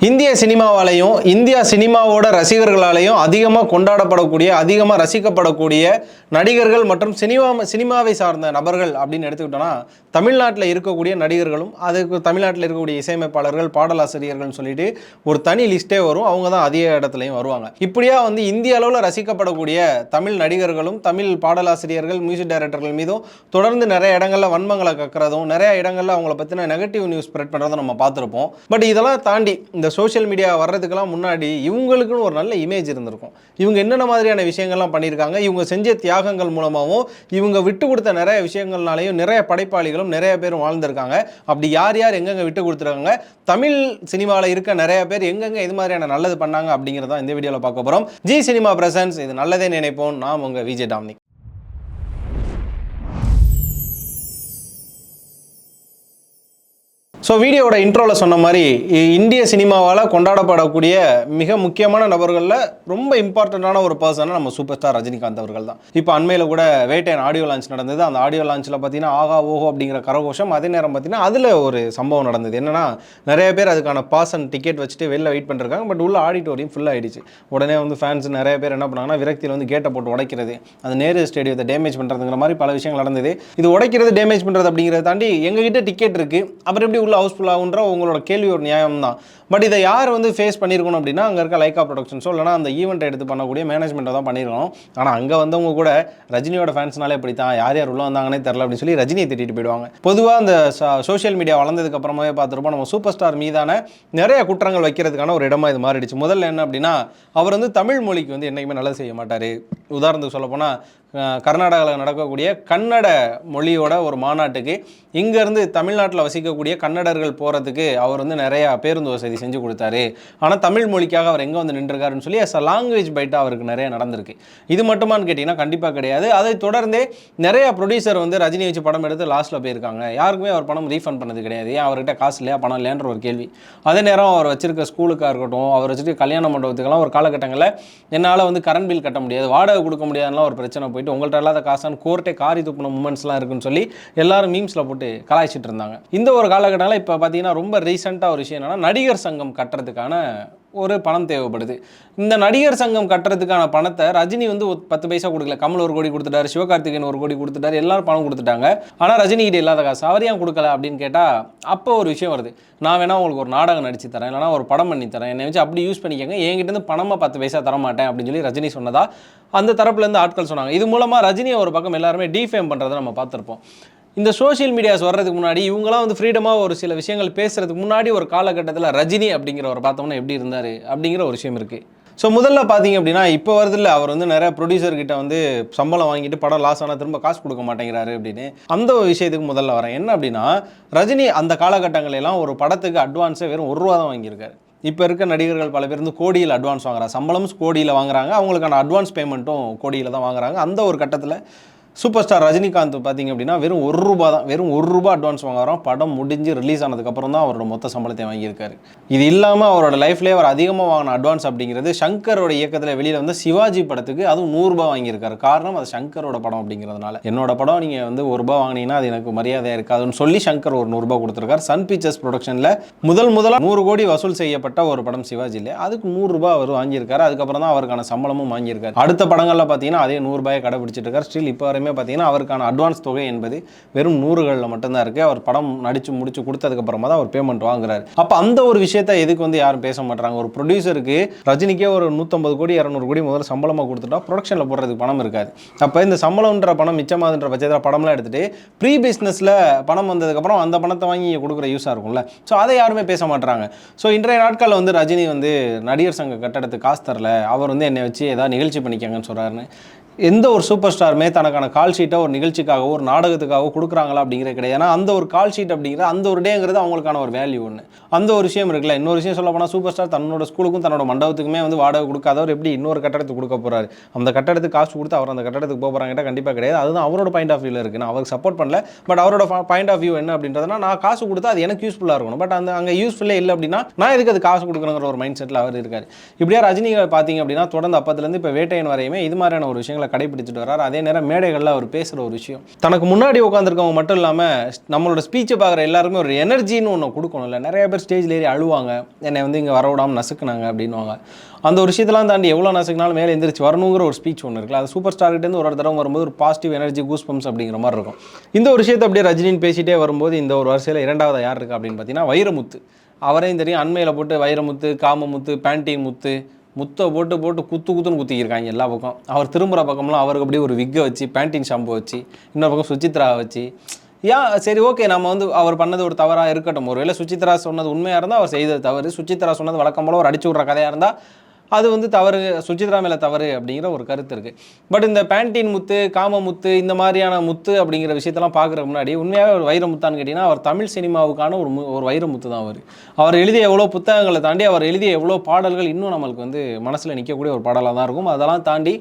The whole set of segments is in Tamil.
இந்திய சினிமாவாலையும் இந்தியா சினிமாவோட ரசிகர்களாலையும் அதிகமாக கொண்டாடப்படக்கூடிய அதிகமாக ரசிக்கப்படக்கூடிய நடிகர்கள் மற்றும் சினிமாவை சார்ந்த நபர்கள் அப்படின்னு எடுத்துக்கிட்டோன்னா தமிழ்நாட்டில் இருக்கக்கூடிய நடிகர்களும் அதுக்கு தமிழ்நாட்டில் இருக்கக்கூடிய இசையமைப்பாளர்கள் பாடலாசிரியர்கள்னு சொல்லிட்டு ஒரு தனி லிஸ்ட்டே வரும். அவங்க தான் அதிக இடத்துலையும் வருவாங்க. இப்படியா இந்திய அளவில் ரசிக்கப்படக்கூடிய தமிழ் நடிகர்களும் தமிழ் பாடலாசிரியர்கள் மியூசிக் டைரக்டர்கள் மீதும் தொடர்ந்து நிறைய இடங்களில் வன்மங்களை கக்கிறதும் நிறைய இடங்களில் அவங்கள பற்றின நெகட்டிவ் நியூஸ் ஸ்ப்ரெட் பண்ணுறதும் நம்ம பார்த்துருப்போம். பட் இதெல்லாம் தாண்டி இந்த சோஷியல் மீடியா வர்றதுக்கெல்லாம் முன்னாடி இவங்களுக்குன்னு ஒரு நல்ல இமேஜ் இருந்திருக்கும். இவங்க என்னென்ன மாதிரியான விஷயங்கள்லாம் பண்ணியிருக்காங்க, இவங்க செஞ்ச தியாகங்கள் மூலமாகவும் இவங்க விட்டு கொடுத்த நிறைய விஷயங்கள்னாலையும் நிறைய படைப்பாளிகளும் நிறைய பேரும் வாழ்ந்திருக்காங்க. அப்படி யார் யார் எங்கெங்க விட்டு கொடுத்துருக்காங்க, தமிழ் சினிமாவில் இருக்க நிறைய பேர் எங்கெங்க இது மாதிரியான நல்லது பண்ணாங்க அப்படிங்கிறத இந்த வீடியோவில் பார்க்க போகிறோம். ஜி சினிமா பிரசன்ஸ், இது நல்லதே நினைப்போம். நான் உங்கள் விஜய் டாமினிக். ஸோ வீடியோட இன்ட்ரோவில் சொன்ன மாதிரி இந்திய சினிமாவால் கொண்டாடப்படக்கூடிய மிக முக்கியமான நபர்களில் ரொம்ப இம்பார்ட்டண்ட்டான ஒரு பர்சனாக நம்ம சூப்பர் ஸ்டார் ரஜினிகாந்த் அவர்கள் தான். இப்போ அண்மையில் கூட வேட்டையன் ஆடியோ லான்ச் நடந்தது. அந்த ஆடியோ லான்ச்சில் பார்த்தீங்கன்னா ஆகா ஓஹோ அப்படிங்கிற கரகோஷம். அதே நேரம் பார்த்தீங்கன்னா அதில் ஒரு சம்பவம் நடந்தது. என்னன்னா, நிறைய பேர் அதுக்கான பாஸ் அண்ட் டிக்கெட் வச்சுட்டு வெளில வெயிட் பண்ணிருக்காங்க. பட் உள்ள ஆடிட்டோரியம் ஃபுல் ஆகிடுச்சு. உடனே ஃபேன்ஸ் நிறைய பேர் என்ன பண்ணாங்கன்னா விரக்தியில் கேட்டை போட்டு உடைக்கிறது, அந்த நேரு ஸ்டேடியத்தை டேமேஜ் பண்ணுறதுங்கிற மாதிரி பல விஷயங்கள் நடந்தது. இது உடைக்கிறது டேமேஜ் பண்ணுறது அப்படிங்கிறத தாண்டி எங்ககிட்ட டிக்கெட் இருக்குது, அப்புறம் எப்படி உள்ள ஹவுஸ்ஃபுல் ஆகுன்ற உங்களோட கேள்வி ஒரு நியாயம் தான். பட் இதை யார் ஃபேஸ் பண்ணியிருக்கணும் அப்படின்னா அங்கே இருக்க லைக்கா ப்ரொடக்ஷன்ஸோ இல்லைனா அந்த ஈவெண்ட்டை எடுத்து பண்ணக்கூடிய மேனேஜ்மெண்ட்டை தான் பண்ணியிருக்கணும். ஆனால் அங்கே வந்தவங்க கூட ரஜினியோட ஃபேன்ஸ்னாலே இப்படி தான், யார் யார் உள்ள வந்தாங்கன்னே தெரில அப்படின்னு சொல்லி ரஜினியை திட்டிட்டு போயிடுவாங்க. பொதுவாக அந்த சோஷியல் மீடியா வளர்ந்ததுக்கு அப்புறமாவே பார்த்துருப்போம், நம்ம சூப்பர் ஸ்டார் மீதான நிறைய குற்றங்கள் வைக்கிறதுக்கான ஒரு இடமா இது மாறிடுச்சு. முதல்ல என்ன அப்படின்னா, அவர் தமிழ் மொழிக்கு என்றைக்குமே நல்லது செய்ய மாட்டார். உதாரணத்துக்கு சொல்ல போனால் கர்நாடகாவில் நடக்கக்கூடிய கன்னட மொழியோட ஒரு மாநாட்டுக்கு இங்கேருந்து தமிழ்நாட்டில் வசிக்கக்கூடிய கன்னடர்கள் போகிறதுக்கு அவர் நிறையா பேருந்து வசதி செஞ்சு கொடுத்தாரு. ஆனால் தமிழ் மொழிக்காக அவர் எங்கே நின்றுருக்காருன்னு சொல்லி அஸ் அ லாங்குவேஜ் பைட்டாக அவருக்கு நிறைய நடந்திருக்கு. இது மட்டுமான்னு கேட்டிங்கன்னா கண்டிப்பாக கிடையாது. அதை தொடர்ந்தே நிறைய ப்ரொடியூசர் ரஜினி வச்சு படம் எடுத்து லாஸ்ட்டில் போயிருக்காங்க. யாருக்குமே அவர் பணம் ரீஃபண்ட் பண்ணது கிடையாது. ஏன் அவர்கிட்ட காசு இல்லையா, பணம் இல்லையான்ற ஒரு கேள்வி. அதே நேரம் அவர் வச்சிருக்க ஸ்கூலுக்காக இருக்கட்டும், அவர் வச்சுட்டு கல்யாண மண்டபத்துக்கெல்லாம் ஒரு காலகட்டங்களில் என்னால் கரண்ட் பில் கட்ட முடியாது, வாடகை கொடுக்க முடியாதுலாம் ஒரு பிரச்சனை போயிட்டு உங்கள்கிட்ட இல்லாத காசான்னு கோர்ட்டே காரி துப்புன மூமெண்ட்ஸ்லாம் இருக்குன்னு சொல்லி எல்லாரும் மீம்ஸில் போட்டு கலாய்ச்சிட்டு இருந்தாங்க. இந்த ஒரு காலகட்டத்தில் இப்போ பார்த்தீங்கன்னா ரொம்ப ரீசெண்டாக ஒரு விஷயம் என்னன்னா, நடிகர் சங்கம் கட்டுறதுக்கான ஒரு பணம் தேவைப்படுது. இந்த நடிகர் சங்கம் கட்டுறதுக்கான பணத்தை ரஜினி 10 பைசா கொடுக்கல. கமல் 1 கோடி கொடுத்துட்டாரு, சிவகார்த்திகேயன் 1 கோடி கொடுத்துட்டாரு, எல்லாரும் பணம் கொடுத்துட்டாங்க. ஆனால் ரஜினிகிட்ட இல்லாத காசு அவர் ஏன் கொடுக்கல அப்படின்னு கேட்டால் அப்போ ஒரு விஷயம் வருது. நான் வேணா உங்களுக்கு ஒரு நாடகம் நடிச்சு தரேன், இல்லைனா ஒரு படம் பண்ணி தரேன், என்னை வச்சு அப்படி யூஸ் பண்ணிக்கங்க, என்கிட்ட பணமாக 10 பைசா தரமாட்டேன் அப்படின்னு சொல்லி ரஜினி சொன்னதா அந்த தரப்புலேருந்து ஆட்கள் சொன்னாங்க. இது மூலமாக ரஜினியை ஒரு பக்கம் எல்லாருமே டீஃபேம் பண்ணுறதை நம்ம பார்த்துருப்போம். இந்த சோஷியல் மீடியாஸ் வர்றதுக்கு முன்னாடி இவங்களாம் ஃப்ரீடமாக ஒரு சில விஷயங்கள் பேசுகிறதுக்கு முன்னாடி ஒரு காலகட்டத்தில் ரஜினி அப்படிங்கிறவரை பார்த்தோம்னா எப்படி இருந்தார் அப்படிங்கிற ஒரு விஷயம் இருக்குது. ஸோ முதல்ல பார்த்தீங்க அப்படின்னா இப்போ வருதில்ல, அவர் நிறைய ப்ரொடியூசர்கிட்ட சம்பளம் வாங்கிட்டு படம் லாஸ் ஆனால் திரும்ப காசு கொடுக்க மாட்டேங்கிறாரு அப்படின்னு. அந்த ஒரு விஷயத்துக்கு முதல்ல வரேன். என்ன அப்படின்னா, ரஜினி அந்த காலகட்டங்களெல்லாம் ஒரு படத்துக்கு அட்வான்ஸே வெறும் 1 ரூபா தான் வாங்கியிருக்காரு. இப்போ இருக்க நடிகர்கள் பல பேர் கோடியில் அட்வான்ஸ் வாங்குறாங்க, சம்பளமும் கோடியில் வாங்குறாங்க, அவங்களுக்கான அட்வான்ஸ் பேமெண்ட்டும் கோடியில் தான் வாங்குறாங்க. அந்த ஒரு கட்டத்தில் சூப்பர் ஸ்டார் ரஜினிகாந்த் பார்த்தீங்க அப்படின்னா வெறும் 1 ரூபா தான், வெறும் 1 ரூபா அட்வான்ஸ் வாங்குறோம். படம் முடிஞ்சு ரிலீஸ் ஆனதுக்கப்புறம் தான் அவரோட மொத்த சம்பளத்தை வாங்கியிருக்காரு. இது இல்லாமல் அவரோட லைஃப்லேயே அவர் அதிகமாக வாங்கின அட்வான்ஸ் அப்படிங்கிறது சங்கரோட இயக்கத்தில் வெளியில் சிவாஜி படத்துக்கு அதுவும் 100 ரூபா வாங்கியிருக்காரு. காரணம் அது சங்கரோட படம் அப்படிங்கிறதுனால. என்னோட படம் நீங்கள் 1 ரூபா வாங்கினீங்கன்னா அது எனக்கு மரியாதையாக இருக்காதுன்னு சொல்லி சங்கர் ஒரு 100 ரூபா கொடுத்துருக்காரு. சன் பிக்சர்ஸ் ப்ரொடக்ஷனில் முதலாக 100 கோடி வசூல் செய்யப்பட்ட ஒரு படம் சிவாஜியில், அதுக்கு 100 ரூபா அவர் வாங்கியிருக்காரு. அதுக்கப்புறம் தான் அவருக்கான சம்பளமும் வாங்கியிருக்காரு. அடுத்த படங்களில் பார்த்தீங்கன்னா அதே 100 ரூபாயை கடைபிடிச்சிட்டு இருக்கார். ஸ்டில் இப்போ வரையுமே பார்த்தீங்கன்னா அவருக்கான அட்வான்ஸ் தொகை என்பது வெறும் 100களில் மட்டும்தான் இருக்குது. அவர் படம் நடித்து முடிச்சு கொடுத்ததுக்கப்புறமா தான் அவர் பேமெண்ட் வாங்குறாரு. அப்போ அந்த ஒரு விஷயத்தை எதுக்கு யாரும் பேச மாட்டாங்க. ஒரு ப்ரொடியூசருக்கு ரஜினிக்கே ஒரு 150 கோடி 200 கோடி முதல்ல சம்பளமாக கொடுத்துட்டா ப்ரொடக்ஷனில் போடுறதுக்கு பணம் இருக்காது. அப்போ இந்த சம்பளம்ன்ற பணம் மிச்சமாதுன்ற பட்சத்தில் படம்லாம் எடுத்துகிட்டு ப்ரீ பிஸ்னஸில் பணம் வந்ததுக்கப்புறம் அந்த பணத்தை வாங்கி கொடுக்குற யூஸாக இருக்கும்ல. ஸோ அதை யாருமே பேச மாட்டாங்க. ஸோ இன்றைய நாட்களில் ரஜினி நடிகர் சங்க கட்டடத்துக்கு காசு தரல, அவர் என்னை வச்சு ஏதாவது நிகழ்ச்சி பண்ணிக்கங்கன்னு சொல்கிறாருன்னு எந்த ஒரு சூப்பர் ஸ்டாருமே தனக்கான கால் ஷீட்டை ஒரு நிகழ்ச்சிக்காகவோ ஒரு நாடகத்துக்காகவோ கொடுக்குறாங்களா அப்படிங்கிறது கிடையாது. ஏன்னா அந்த ஒரு கால் ஷீட் அப்படிங்கிற அந்த ஒரு டேங்கிறது அவங்களுக்கான ஒரு வேல்யூ ஒன்று. அந்த ஒரு விஷயம் இருக்குல்ல. இன்னொரு விஷயம் சொல்ல போனால் சூப்பர் ஸ்டார் தன்னோட ஸ்கூலுக்கும் தன்னோட மண்டபத்துக்குமே வாடகை கொடுக்காதவர் எப்படி இன்னொரு கட்டடத்துக்கு கொடுக்க போகிறாரு? அந்த கட்டடத்துக்கு காசு கொடுத்து அவர் அந்த கட்டடத்துக்கு போகிறாங்கிட்ட கண்டிப்பாக கிடையாது. அதுதான் அவரோட பாயிண்ட் ஆஃப் வியூவில் இருக்குது. நான் அவருக்கு சப்போர்ட் பண்ணல. பட் அவரோட பாயிண்ட் ஆஃப் வியூ என்ன அப்படின்றதுனா, நான் காசு கொடுத்தா அது எனக்கு யூஸ்ஃபுல்லாக இருக்கணும். பட் அங்கே யூஸ்ஃபுல்லே இல்லை அப்படின்னா நான் எதுக்கு அது காசு கொடுக்குறங்கிற ஒரு மைண்ட் செட்டில் அவர் இருக்கார். இப்படியா ரஜினி பார்த்தீங்க அப்படின்னா தொடர்ந்து அப்பத்துலேருந்து இப்போ வேட்டையன் வரையுமே இது மாதிரியான ஒரு விஷயங்களை விஷயங்களை கடைபிடிச்சிட்டு வர்றாரு. அதே நேரம் மேடைகளில் அவர் பேசுகிற ஒரு விஷயம், தனக்கு முன்னாடி உட்காந்துருக்கவங்க மட்டும் இல்லாமல் நம்மளோட ஸ்பீச்சை பார்க்குற எல்லாருமே ஒரு எனர்ஜின்னு ஒன்று கொடுக்கணும்ல. நிறைய பேர் ஸ்டேஜில் ஏறி அழுவாங்க, என்னை வந்து இங்கே வரவிடாமல் நசுக்குனாங்க அப்படின்வாங்க. அந்த ஒரு விஷயத்தெல்லாம் தாண்டி எவ்வளோ நசுக்கினாலும் மேலே எந்திரிச்சு வரணுங்கிற ஒரு ஸ்பீச் ஒன்று இருக்குல்ல, அது சூப்பர் ஸ்டார்கிட்டேருந்து ஒரு தடவை வரும்போது ஒரு பாசிட்டிவ் எனர்ஜி, கூஸ் பம்ப்ஸ் அப்படிங்கிற மாதிரி இருக்கும். இந்த ஒரு விஷயத்தை அப்படியே ரஜினின்னு பேசிகிட்டே வரும்போது இந்த ஒரு வரிசையில் இரண்டாவது யார் இருக்குது அப்படின்னு பார்த்தீங்கன்னா வைரமுத்து. அவரையும் தெரியும், அண்மையில் போட்டு வைரமுத்து, காமமுத்து, பேண்டீன் முத்து, முத்தை போட்டு போட்டு குத்துன்னு குத்திக்கிருக்காங்க எல்லா பக்கம். அவர் திரும்புகிற பக்கம்லாம் அவருக்கு அப்படியே ஒரு விக்கை வச்சு, பேண்டீன் ஷாம்பு வச்சு, இன்னொரு பக்கம் சுசித்ரா வச்சு, சரி ஓகே நம்ம வந்து அவர் பண்ணது ஒரு தவறாக இருக்கட்டும். ஒருவேளை சுசித்ரா சொன்னது உண்மையாக இருந்தால் அவர் செய்தது தவறு, சுசித்ரா சொன்னது வழக்கம் போல் ஒரு அடிச்சு விட்ற கதையாக இருந்தால் அது வந்து தவறு, சுசித்ரா மேலே தவறு அப்படிங்கிற ஒரு கருத்து இருக்குது. பட் இந்த பேண்டீன் முத்து, காமமுத்து, இந்த மாதிரியான முத்து அப்படிங்கிற விஷயத்தெல்லாம் பார்க்குறதுக்கு முன்னாடி உண்மையாகவே ஒரு வைரமுத்தான்னு கேட்டிங்கன்னா அவர் தமிழ் சினிமாவுக்கான ஒரு வைரமுத்து தான். அவர் எழுதிய எவ்வளோ புத்தகங்களை தாண்டி அவர் எழுதிய எவ்வளோ பாடல்கள் இன்னும் நம்மளுக்கு வந்து மனசில் நிற்கக்கூடிய ஒரு பாடலாக தான் இருக்கும். அதெல்லாம் தாண்டி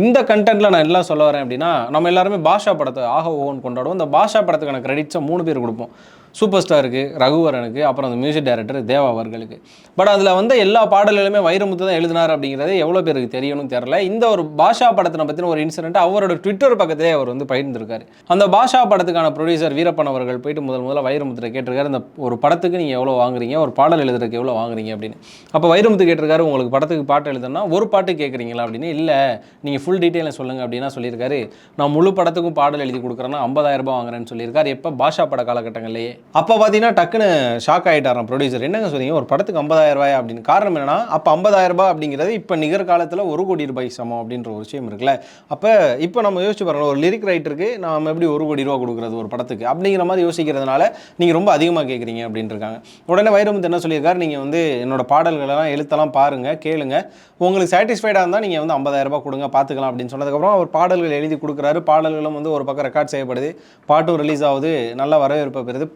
இந்த கண்டென்ட்டில் நான் எல்லாம் சொல்ல வரேன் அப்படின்னா, நம்ம எல்லாருமே பாஷா படத்தை ஆக ஓன் கொண்டாடுவோம். இந்த பாஷா படத்துக்கான கிரெடிட்ஸை 3 பேர் கொடுப்போம். சூப்பர் ஸ்டாருக்கு, ரகுவரனுக்கு, அப்புறம் அந்த மியூசிக் டைரக்டர் தேவா அவர்களுக்கு. பட் அதில் வந்து எல்லா பாடல்களுமே வைரமுத்து தான் எழுதினார் அப்படிங்கிறது எவ்வளோ பேருக்கு தெரியணும்னு தெரில. இந்த ஒரு பாஷா படத்தினை பற்றின ஒரு இன்சிடென்ட் அவரோட ட்விட்டர் பக்கத்திலே அவர் வந்து பகிர்ந்திருக்காரு. அந்த பாஷா படத்துக்கான ப்ரொடியூசர் வீரப்பன் அவர்கள் போயிட்டு முதல்ல வைரமுத்து கேட்டிருக்காரு, இந்த ஒரு படத்துக்கு நீங்கள் எவ்வளோ வாங்குறீங்க, ஒரு பாடல் எழுதுறதுக்கு எவ்வளோ வாங்குறீங்க அப்படின்னு. அப்போ வைரமுத்து கேட்டிருக்காரு, உங்களுக்கு படத்துக்கு பாட்டு எழுதுனா ஒரு பாட்டு கேட்குறீங்களா அப்படின்னு. இல்லை நீங்கள் ஃபுல் டீட்டெயிலை சொல்லுங்கள் அப்படின்னா சொல்லியிருக்காரு. நான் முழு படத்துக்கும் பாடல் எழுதி கொடுக்குறேன்னா 50,000 ரூபாய் வாங்குறேன்னு சொல்லியிருக்காரு. எப்போ பாஷா பட காலகட்டங்கள்லேயே. அப்போ பார்த்தீங்கன்னா டக்குன்னு ஷாக் ஆகிட்டாராம் ப்ரொடியூசர். என்னங்க சொல்றீங்க ஒரு படத்துக்கு 50,000 ரூபாய் அப்படின்னு. காரணம் என்னன்னா, அப்போ 50,000 ரூபாய் அப்படிங்கிறது இப்போ நிகழ்காலத்தில் 1 கோடி ரூபாய் சமம் அப்படின்ற ஒரு விஷயம் இருக்குல்ல. அப்போ இப்போ நம்ம யோசிச்சு பாருங்கள், ஒரு லிரிக் ரைட்டருக்கு நாம் எப்படி 1 கோடி ரூபா கொடுக்குறது ஒரு படத்துக்கு அப்படிங்கிற மாதிரி யோசிக்கிறதுனால நீங்கள் ரொம்ப அதிகமாக கேட்குறீங்க அப்படின்ட்டு இருக்காங்க. உடனே வைரமுத்து என்ன சொல்லியிருக்காரு, நீங்கள் வந்து என்னோட பாடல்களெல்லாம் எழுத்தெல்லாம் பாருங்கள், கேளுங்க, உங்களுக்கு சாட்டிஸ்ஃபைடாக இருந்தால் நீங்கள் வந்து 50,000 ரூபாய் கொடுங்க, பார்த்துக்கலாம் அப்படின்னு சொன்னதுக்கப்புறம் அவர் பாடல்கள் எழுதி கொடுக்குறாரு. பாடல்களும் வந்து ஒரு பக்கம் ரெக்கார்ட் செய்யப்படுது, பாட்டும் ரிலீஸ் ஆகுது, நல்ல வரவேற்பு பெறுது.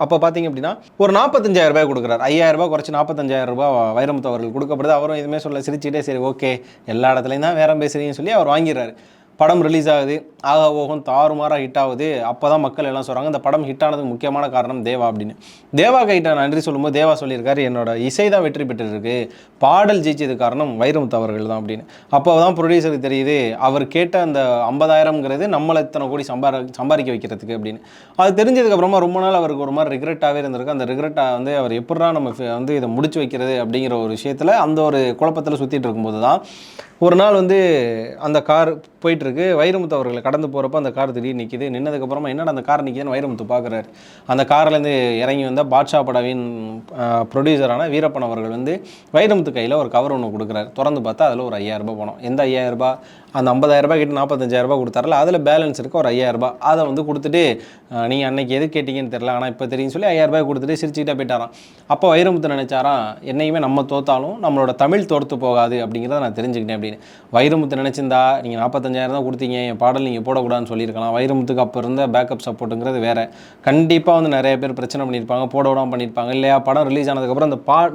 அப்போ பார்த்தீங்க அப்படின்னா ஒரு 45,000 ரூபாய் கொடுக்குறாரு. 5,000 ரூபாய் குறைச்சி 45,000 ரூபாய் வைரமுத்து அவர்கள் கொடுக்கப்படுது. அவரும் எதுவுமே சொல்ல, சிரிச்சுட்டே சரி ஓகே எல்லா இடத்துலையும் தான் வேற பேசுறீங்கன்னு சொல்லி அவர் வாங்கிடுறாரு. படம் ரிலீஸ் ஆகுது, ஆகா ஓகம் தாறுமாறாக ஹிட் ஆகுது. அப்போ தான் மக்கள் எல்லாம் சொல்கிறாங்க இந்த படம் ஹிட் ஆனதுக்கு முக்கியமான காரணம் தேவா அப்படின்னு. தேவா கைட்ட நன்றி சொல்லும்போது தேவா சொல்லியிருக்காரு, என்னோட இசை தான் வெற்றி பெற்றிருக்கு, பாடல் ஜெயிச்சது காரணம் வைரமுத்து அவர்கள் தான் அப்படின்னு. அப்போ தான் ப்ரொடியூசருக்கு தெரியுது அவர் கேட்ட அந்த 50,000ங்கிறது நம்மளை இத்தனை கோடி சம்பாதிக்க வைக்கிறதுக்கு அப்படின்னு. அது தெரிஞ்சதுக்கப்புறமா ரொம்ப நாள் அவருக்கு ஒரு மாதிரி ரிக்ரெட்டாகவே இருந்திருக்கு. அந்த ரிக்ரெட்டை வந்து அவர் எப்படா நம்ம வந்து இதை முடிச்சு வைக்கிறது அப்படிங்கிற ஒரு விஷயத்தில் அந்த ஒரு குழப்பத்தில் சுற்றிட்டு இருக்கும்போது தான் ஒரு நாள் வந்து அந்த கார் போயிட்டுருக்கு. வைரமுத்து அவர்களை கடந்து போகிறப்ப அந்த கார் திடீர்னு நிற்கிது. நின்னதுக்கப்புறமா என்னடா அந்த கார் நிற்கிதுன்னு வைரமுத்து பார்க்குறாரு. அந்த கார்லேருந்து இறங்கி வந்தால் பாட்ஷா படவின் ப்ரொடியூசரான வீரப்பன் அவர்கள் வந்து வைரமுத்து கையில் ஒரு கவர் ஒன்று கொடுக்குறாரு. திறந்து பார்த்தா அதில் ஒரு 5,000 ரூபாய் பணம். எந்த 5,000 ரூபாய்? அந்த 50,000 ரூபாய் கிட்ட 45,000 ரூபாய் கொடுத்தாரில்ல, அதில் பேலன்ஸ் இருக்க ஒரு 5,000 ரூபாய். அதை வந்து கொடுத்துட்டு நீங்கள் அன்னைக்கு எது கேட்டிங்கன்னு தெரில, ஆனால் இப்போ தெரியும் சொல்லி 5,000 ரூபாய் கொடுத்துட்டு சிரிச்சுக்கிட்டே போயிட்டாராம். அப்போ வைரமுத்து நினைச்சாராம், என்னைக்குமே நம்ம தோத்தாலும் நம்மளோட தமிழ் தோற்று போகாது அப்படிங்கிறத நான் தெரிஞ்சுக்கிட்டேன் அப்படின்னு. வைரமுத்து நினச்சிருந்தா நீங்கள் 45,000 தான் கொடுத்தீங்க, என் பாடல் நீங்கள் போடக்கூடாதுன்னு சொல்லியிருக்கலாம். வைரமுத்துக்கு அப்போ இருந்த பேக்கப் சப்போர்ட்டுங்கிறது வேறு. கண்டிப்பாக வந்து நிறைய பேர் பிரச்சனை பண்ணியிருப்பாங்க, போட விடாமல் பண்ணியிருப்பாங்க இல்லையா. படம் ரிலீஸ் ஆனதுக்கப்புறம்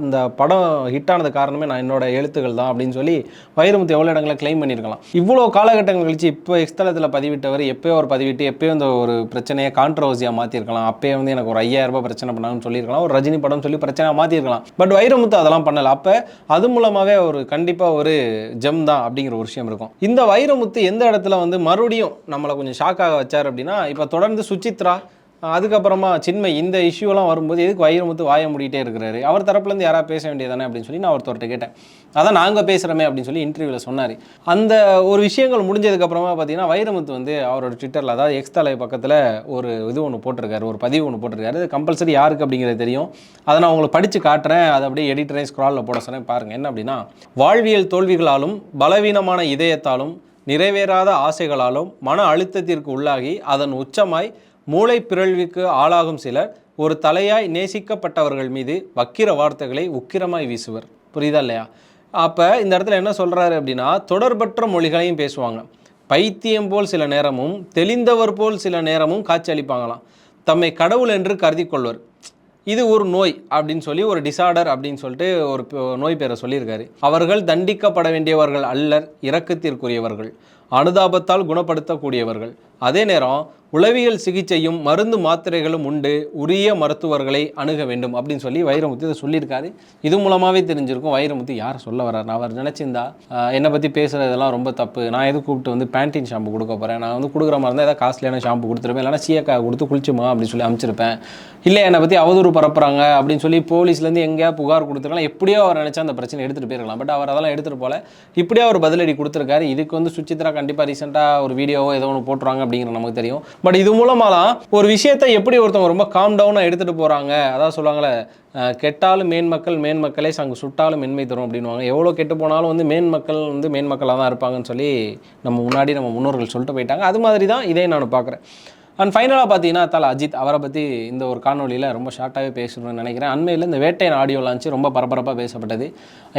இந்த படம் ஹிட் ஆனது காரணமே நான் என்னோட எழுத்துக்கள் தான் அப்படின்னு சொல்லி வைரமுத்து எவ்வளோ இடங்களை கிளைம் பண்ணியிருக்கலாம். இவ்வளோ காலகட்டங்கள் கழிச்சு இப்போ எக்ஸ்தலத்தில் பதிவிட்டவர் எப்போயோ ஒரு பதிவிட்டு எப்போயோ இந்த ஒரு பிரச்சனையை கான்ட்ரவர்சியாக மாற்றிருக்கலாம். அப்போயே வந்து எனக்கு ஒரு 5,000 ரூபாய் பிரச்சனை பண்ணாங்கன்னு சொல்லியிருக்கலாம், ஒரு ரஜினி படம் சொல்லி பிரச்சனையாக மாற்றிருக்கலாம். பட் வைரமுத்து அதெல்லாம் பண்ணலை. அப்போ அது மூலமாகவே ஒரு கண்டிப்பாக ஒரு ஜெம் தான் அப்படிங்கிற ஒரு விஷயம் இருக்கும். இந்த வைரமுத்து எந்த இடத்துல வந்து மறுபடியும் நம்மளை கொஞ்சம் ஷாக்காக வச்சார் அப்படின்னா, இப்போ தொடர்ந்து சுசித்ரா அதுக்கப்புறமா சின்மை இந்த இஷ்யூலாம் வரும்போது எதுக்கு வைரமுத்து வாய மூடிட்டே இருக்கிறாரு, அவர் தரப்புலேருந்து யாராவது பேச வேண்டியதானே அப்படின்னு சொல்லி நான் ஒருத்தர்கிட்ட கேட்டேன். அதான் நாங்கள் பேசுகிறோமே அப்படின்னு சொல்லி இன்டர்வியூவில் சொன்னார். அந்த ஒரு விஷயங்கள் முடிஞ்சதுக்கப்புறமா பார்த்தீங்கன்னா வைரமுத்து வந்து அவரோட ட்விட்டரில், அதாவது எக்ஸ் தலை பக்கத்தில் ஒரு இது ஒன்று போட்டிருக்காரு, ஒரு பதிவு ஒன்று போட்டிருக்காரு. அது கம்பல்சரி யாருக்கு அப்படிங்கிறது தெரியும், அதை நான் உங்களுக்கு படித்து காட்டுறேன். அதை அப்படியே எடிட்டரை ஸ்க்ராலில் போட சொன்னேன் பாருங்கள். என்ன அப்படின்னா, வாழ்வியல் தோல்விகளாலும் பலவீனமான இதயத்தாலும் நிறைவேறாத ஆசைகளாலும் மன அழுத்தத்திற்கு உள்ளாகி அதன் உச்சமாய் மூளை பிறழ்வுக்கு ஆளாகும் சிலர் ஒரு தலையாய் நேசிக்கப்பட்டவர்கள் மீது வக்கிர வார்த்தைகளை உக்கிரமாய் வீசுவர். புரியுதா இல்லையா? அப்போ இந்த இடத்துல என்ன சொல்கிறாரு அப்படின்னா, தொடர்பற்ற மொழிகளையும் பேசுவாங்க, பைத்தியம் போல் சில நேரமும் தெளிந்தவர் போல் சில நேரமும் காட்சி அளிப்பாங்களாம், தம்மை கடவுள் என்று கருதி கொள்வர். இது ஒரு நோய் அப்படின்னு சொல்லி, ஒரு டிசார்டர் அப்படின்னு சொல்லிட்டு ஒரு நோய் பேரை சொல்லியிருக்காரு. அவர்கள் தண்டிக்கப்பட வேண்டியவர்கள் அல்லர், இரக்கத்திற்குரியவர்கள், அனுதாபத்தால் குணப்படுத்தக்கூடியவர்கள், அதே நேரம் உளவியல் சிகிச்சையும் மருந்து மாத்திரைகளும் உண்டு, உரிய மருத்துவர்களை அணுக வேண்டும் அப்படின்னு சொல்லி வைரமுத்து இதை சொல்லியிருக்காரு. இது மூலமாகவே தெரிஞ்சிருக்கும் வைரமுத்து யார் சொல்ல வர்றாரு. அவர் நினச்சிருந்தா என்னை பற்றி பேசுகிறதெல்லாம் ரொம்ப தப்பு, நான் எது கூப்பிட்டு வந்து பேண்டீன் ஷாம்பு கொடுக்க போகிறேன், நான் வந்து கொடுக்குற மாதிரி இருந்தால் ஏதாவது காஸ்ட்லியான ஷாம்பு கொடுத்துருப்பேன், இல்லைனா சீயக்காய் கொடுத்து குளிச்சுமா அப்படின்னு சொல்லி அனுப்பிச்சிருப்பேன். இல்லை என்னை பற்றி அவதூறு பரப்புறாங்க அப்படின்னு சொல்லி போலீஸ்லேருந்து எங்கேயா புகார் கொடுத்துருக்கலாம். எப்படியோ அவர் நினச்சா அந்த பிரச்சனை எடுத்துகிட்டு போயிருக்கலாம். பட் அவர் அதெல்லாம் எடுத்துகிட்டு போல, இப்படியே அவர் பதிலடி கொடுத்துருக்காரு. இதுக்கு வந்து சுசித்ரா கண்டிப்பாக ரீசெண்டாக ஒரு வீடியோவோ ஏதோ ஒன்று போட்டுருவாங்க அப்படிங்கிற நமக்கு தெரியும். பட் இது மூலமாலாம் ஒரு விஷயத்தை எப்படி ஒருத்தவங்க ரொம்ப காம் டவுனாக எடுத்துகிட்டு போகிறாங்க. அதான் சொல்லுவாங்களே, கெட்டாலும் மேன்மக்களே அங்கே சுட்டாலும் மென்மை தரும் அப்படின்வாங்க. எவ்வளோ கெட்டு போனாலும் வந்து மேன்மக்களாக தான் இருப்பாங்கன்னு சொல்லி நம்ம முன்னோர்கள் சொல்லிட்டு போயிட்டாங்க. அது மாதிரி தான் இதே நான் பார்க்குறேன். அண்ட் ஃபைனலாக பார்த்தீங்கன்னா அஜித் அவரை பற்றி இந்த ஒரு காணொலியில் ரொம்ப ஷார்ட்டாகவே பேசணும்னு நினைக்கிறேன். அண்மையில் இந்த வேட்டையன் ஆடியோ லான்ச்சு ரொம்ப பரபரப்பாக பேசப்பட்டது.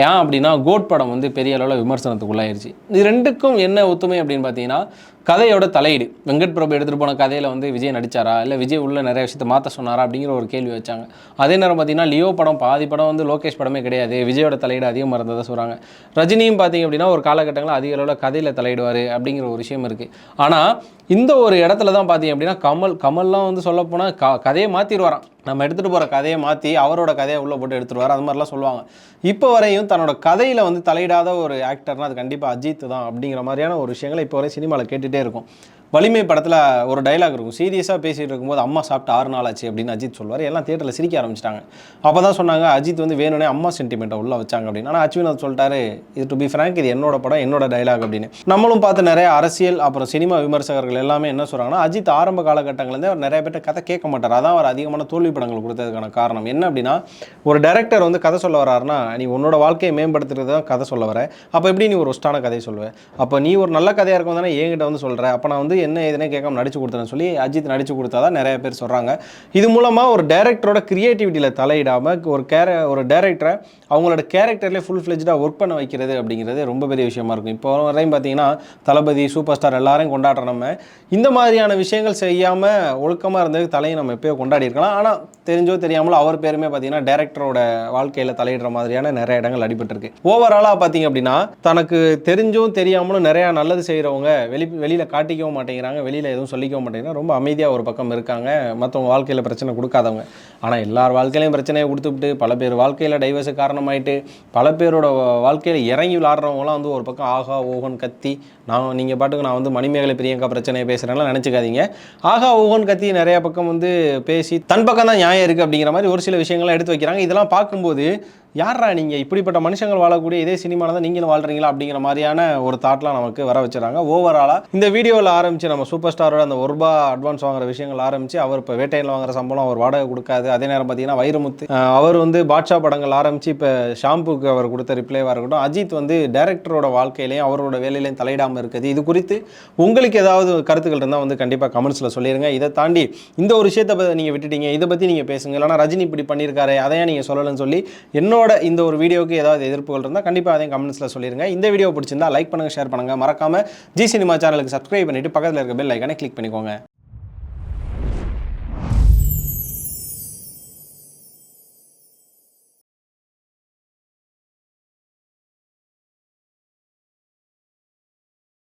ஏன் அப்படின்னா கோட் படம் வந்து பெரிய அளவில் விமர்சனத்துக்குள்ளாயிருச்சு. இது ரெண்டுக்கும் என்ன ஒத்துமை அப்படின்னு பார்த்தீங்கன்னா, கதையோட தலையீடு. வெங்கட் பிரபு எடுத்துகிட்டு போன கதையில் வந்து விஜய் நடித்தாரா, இல்லை விஜய் உள்ள நிறைய விஷயத்தை மாற்ற சொன்னாரா அப்படிங்கிற ஒரு கேள்வி வச்சாங்க. அதே நேரம் பார்த்தீங்கன்னா லியோ படம் பாதி படம் வந்து லோகேஷ் படமே கிடையாது, விஜயோட தலையீடு அதிகமாக இருந்ததாக சொல்கிறாங்க. ரஜினியும் பார்த்தீங்க அப்படின்னா ஒரு காலகட்டங்களில் அதிக அளவில் கதையில் தலையிடுவார் அப்படிங்கிற ஒரு விஷயம் இருக்குது. ஆனால் இந்த ஒரு இடத்துல தான் பார்த்தீங்க அப்படின்னா கமல்லாம் வந்து சொல்லப்போனால் கதையை மாற்றிடுவாராம். நம்ம எடுத்துகிட்டு போகிற கதையை மாற்றி அவரோட கதையை உள்ளே போட்டு எடுத்துகிட்டு வர, அது மாதிரிலாம் சொல்லுவாங்க. இப்போ வரையும் தன்னோட கதையில் வந்து தலையிடாத ஒரு ஆக்டர்னால் அது கண்டிப்பாக அஜித் தான் அப்படிங்கிற மாதிரியான ஒரு விஷயங்களை இப்போ வரை சினிமாவில் கேட்டுகிட்டே இருக்கும். வலிமை படத்தில் ஒரு டைலாக் இருக்கும், சீரியஸாக பேசிகிட்டு இருக்கும்போது அம்மா சாப்பிட்டு 6 நாள் ஆச்சு அப்படின்னு அஜித் சொல்லுவார். எல்லாம் தியேட்டரில் சிரிக்க ஆரம்பிச்சிட்டாங்க. அப்போ தான் சொன்னாங்க அஜித் வந்து வேணும்னே அம்மா சென்டிமெண்ட்டை உள்ளே வச்சாங்க அப்படின்னு. ஆனால் அஸ்வின் அது சொல்லிட்டாரு, இது டு பி ஃப்ராங்க் இது என்னோட படம் என்னோட டைலாக் அப்படின்னு. நம்மளும் பார்த்து நிறைய அரசியல் அப்புறம் சினிமா விமர்சகர்கள் எல்லாமே என்ன சொல்கிறாங்கன்னா, அஜித் ஆரம்ப காலகட்டங்கள்லேருந்து அவர் நிறைய பேர்ட்ட கதை கேட்க மாட்டார். அதான் அவர் அதிகமான தோல்வி படங்கள் கொடுத்ததுக்கான காரணம் என்ன அப்படின்னா, ஒரு டைரக்டர் வந்து கதை சொல்ல வராருன்னா, நீ உன்னோட வாழ்க்கையை மேம்படுத்துறது தான் கதை சொல்ல வர, அப்போ எப்படி நீ ஒரு ஒஸ்டான கதையை சொல்லுவேன்? அப்போ நீ ஒரு நல்ல கதையாக இருக்கும் தானே என்கிட்ட வந்து சொல்கிற, அப்போ நான் வந்து என்ன எதுனே கேட்காம நடிச்சு கொடுத்தேன்னு சொல்லி அஜித் நடிச்சு கொடுத்தாதான் நிறைய பேர் சொல்கிறாங்க. இது மூலமாக ஒரு டைரக்டரோட கிரியேட்டிவிட்டியில் தலையிடாமல் ஒரு டைரக்டரை அவங்களோட கேரக்டர்லேயே ஃபுல் ஃப்ளெஜ்டாக ஒர்க் பண்ண வைக்கிறது அப்படிங்கிறது ரொம்ப பெரிய விஷயமா இருக்கும். இப்போ வரையும் பார்த்தீங்கன்னா தளபதி சூப்பர் ஸ்டார் எல்லாரையும் கொண்டாடுற நம்ம இந்த மாதிரியான விஷயங்கள் செய்யாமல் ஒழுக்கமாக இருந்தது தலையை நம்ம எப்போயோ கொண்டாடி இருக்கலாம். ஆனால் தெரிஞ்சோ தெரியாமலோ அவர் பேருமே பார்த்தீங்கன்னா டைரக்டரோட வாழ்க்கையில் தலையிடுற மாதிரியான நிறைய இடங்கள் அடிபட்டிருக்கு. ஓவராலாக பார்த்தீங்க அப்படின்னா தனக்கு தெரிஞ்சும் தெரியாமலும் நிறையா நல்லது செய்கிறவங்க வெளியில் காட்டிக்கவும் மாட்டேங்கிறாங்க, வெளியில் எதுவும் சொல்லிக்கவும் மாட்டேங்கிறாங்க, ரொம்ப அமைதியாக ஒரு பக்கம் இருக்காங்க, மற்றவங்க வாழ்க்கையில் பிரச்சனை கொடுக்காதவங்க. ஆனால் எல்லார் வாழ்க்கையிலையும் பிரச்சனையை கொடுத்துவிட்டு பல பேர் வாழ்க்கையில் டைவர்ஸு காரணமாயிட்டு பல பேரோட வாழ்க்கையில் இறங்கி விளாட்றவங்களாம் வந்து ஒரு பக்கம் ஆகா ஓகன் கத்தி நீங்கள் பாட்டுக்கு நான் வந்து மணிமேகலை பிரியங்கா பிரச்சனையை பேசுகிறேன்லாம் நினச்சிக்காதீங்க. ஆகா ஓகன் கத்தி நிறைய பக்கம் வந்து பேசி தன் பக்கம் தான் நியாயம் இருக்குது அப்படிங்கிற மாதிரி ஒரு சில விஷயங்கள்லாம் எடுத்து வைக்கிறாங்க. இதெல்லாம் பார்க்கும்போது யாரா நீங்கள் இப்படிப்பட்ட மனுஷங்கள் வாழக்கூடிய இதே சினிமாவில் தான் நீங்களும் வாழ்கிறீங்களா அப்படிங்கிற மாதிரியான ஒரு தாட்லாம் நமக்கு வர வச்சுறாங்க. ஓவராலாக இந்த வீடியோவில் ஆரம்பித்து நம்ம சூப்பர் ஸ்டாரோட அந்த ₹1 அட்வான்ஸ் வாங்குற விஷயங்கள் ஆரம்பித்து அவர் இப்போ வேட்டையில் வாங்குற சம்பளம் அவர் வாடகை கொடுக்காது. அதே நேரம் பார்த்தீங்கன்னா வைரமுத்து அவர் வந்து பாட்ஷா படங்கள் ஆரம்பித்து இப்போ ஷாம்புக்கு அவர் கொடுத்த ரிப்ளைவாக இருக்கட்டும், அஜித் வந்து டைரக்டரோட வாழ்க்கையிலையும் அவரோட வேலையிலையும் தலையிடாமல் இருக்குது. இது குறித்து உங்களுக்கு ஏதாவது கருத்துக்கள் இருந்தால் வந்து கண்டிப்பாக கமெண்ட்ஸில் சொல்லிடுங்க. இதை தாண்டி இந்த ஒரு விஷயத்தை நீங்கள் விட்டுட்டீங்க, இதை பற்றி நீங்கள் பேசுங்க, இல்லைனா ரஜினி இப்படி பண்ணியிருக்காரு அதையா நீங்கள் சொல்லலன்னு சொல்லி என்னோட இந்த ஒரு வீடியோக்கு ஏதாவது எதிர்ப்புகள் இருந்தால் கண்டிப்பாக அதையும் கமெண்ட்ஸில் சொல்லிடுங்க. இந்த வீடியோ பிடிச்சிருந்தா லைக் பண்ணுங்கள், ஷேர் பண்ணுங்கள், மறக்காமல் ஜி சினிமா சேனலுக்கு சப்ஸ்கிரைப் பண்ணிவிட்டு பக்கத்தில் இருக்க பெல் ஐக்கானை கிளிக் பண்ணிக்கோங்க.